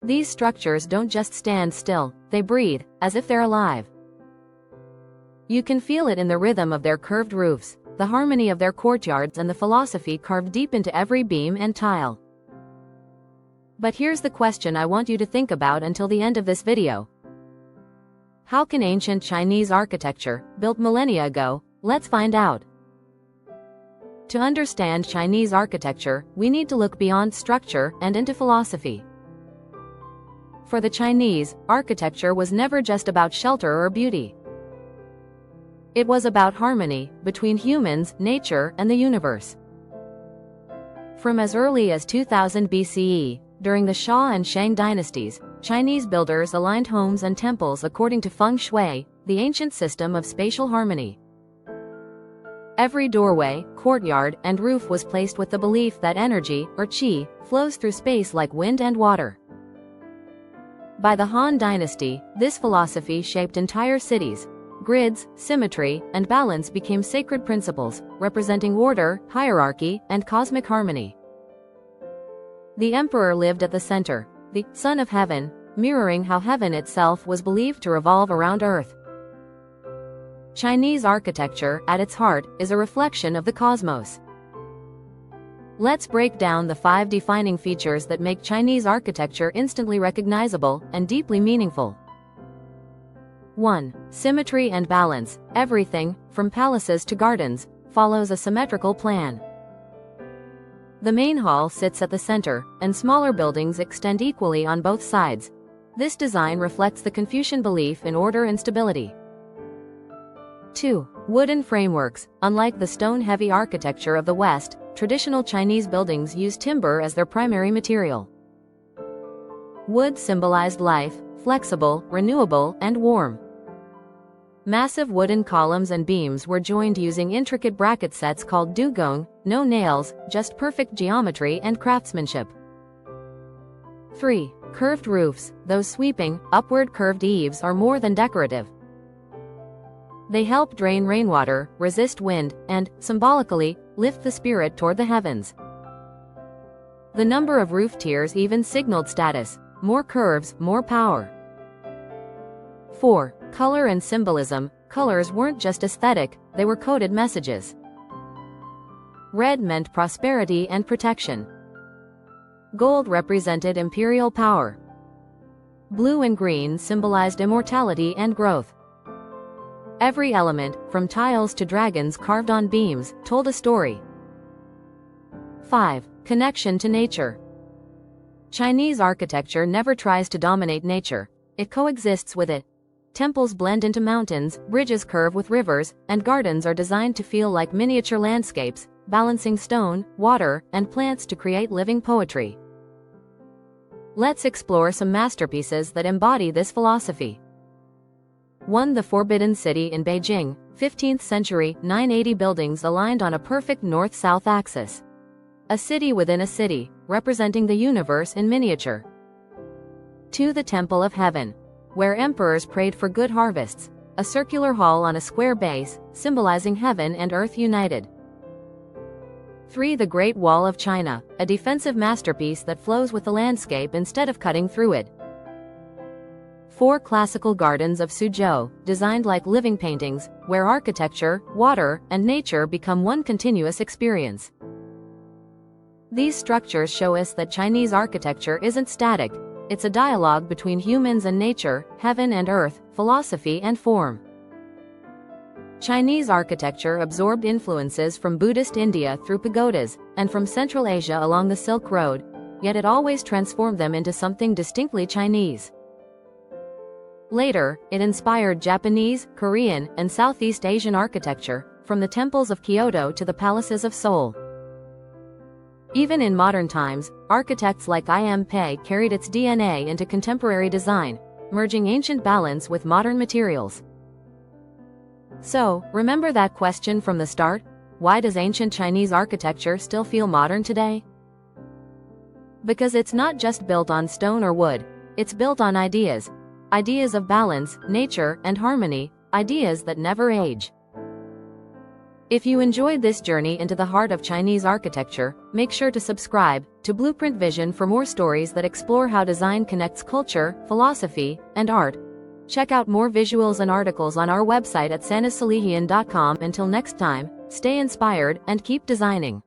These structures don't just stand still, they breathe, as if they're alive. You can feel it in the rhythm of their curved roofs, the harmony of their courtyards, and the philosophy carved deep into every beam and tile. But here's the question I want you to think about until the end of this video. How can ancient Chinese architecture, built millennia ago, let's find out. To understand Chinese architecture, we need to look beyond structure and into philosophy. For the Chinese, architecture was never just about shelter or beauty. It was about harmony between humans, nature, and the universe. From as early as 2000 BCE, during the Xia and Shang dynasties, Chinese builders aligned homes and temples according to Feng Shui, the ancient system of spatial harmony. Every doorway, courtyard, and roof was placed with the belief that energy, or qi, flows through space like wind and water. By the Han Dynasty, this philosophy shaped entire cities. Grids, symmetry, and balance became sacred principles, representing order, hierarchy, and cosmic harmony. The emperor lived at the center, the Son of Heaven, mirroring how heaven itself was believed to revolve around earth. Chinese architecture, at its heart, is a reflection of the cosmos. Let's break down the 5 defining features that make Chinese architecture instantly recognizable and deeply meaningful. 1. Symmetry and balance. Everything, from palaces to gardens, follows a symmetrical plan. The main hall sits at the center, and smaller buildings extend equally on both sides. This design reflects the Confucian belief in order and stability. 2. Wooden frameworks. Unlike the stone-heavy architecture of the West, traditional Chinese buildings use timber as their primary material. Wood symbolized life, flexible, renewable, and warm. Massive wooden columns and beams were joined using intricate bracket sets called dugong, no nails, just perfect geometry and craftsmanship. 3. Curved roofs. Those sweeping, upward curved eaves are more than decorative. They help drain rainwater, resist wind, and, symbolically, lift the spirit toward the heavens. The number of roof tiers even signaled status. More curves, more power. 4. Color and symbolism. Colors weren't just aesthetic, they were coded messages. Red meant prosperity and protection. Gold represented imperial power. Blue and green symbolized immortality and growth. Every element, from tiles to dragons carved on beams, told a story. 5. Connection to nature. Chinese architecture never tries to dominate nature, it coexists with it. Temples blend into mountains, bridges curve with rivers, and gardens are designed to feel like miniature landscapes, balancing stone, water, and plants to create living poetry. Let's explore some masterpieces that embody this philosophy. 1. The Forbidden City in Beijing, 15th century, 980 buildings aligned on a perfect north-south axis. A city within a city, representing the universe in miniature. 2. The Temple of Heaven, where emperors prayed for good harvests, a circular hall on a square base, symbolizing heaven and earth united. 3. The Great Wall of China, a defensive masterpiece that flows with the landscape instead of cutting through it. 4. Classical gardens of Suzhou, designed like living paintings, where architecture, water, and nature become one continuous experience. These structures show us that Chinese architecture isn't static, it's a dialogue between humans and nature, heaven and earth, philosophy and form. Chinese architecture absorbed influences from Buddhist India through pagodas, and from Central Asia along the Silk Road, yet it always transformed them into something distinctly Chinese. Later, it inspired Japanese, Korean, and Southeast Asian architecture, from the temples of Kyoto to the palaces of Seoul. Even in modern times, architects like I.M. Pei carried its DNA into contemporary design, merging ancient balance with modern materials. So, remember that question from the start? Why does ancient Chinese architecture still feel modern today? Because it's not just built on stone or wood, it's built on ideas. Ideas of balance, nature, and harmony, ideas that never age. If you enjoyed this journey into the heart of Chinese architecture, make sure to subscribe to Blueprint Vision for more stories that explore how design connects culture, philosophy, and art. Check out more visuals and articles on our website at sanasalihian.com. Until next time, stay inspired and keep designing.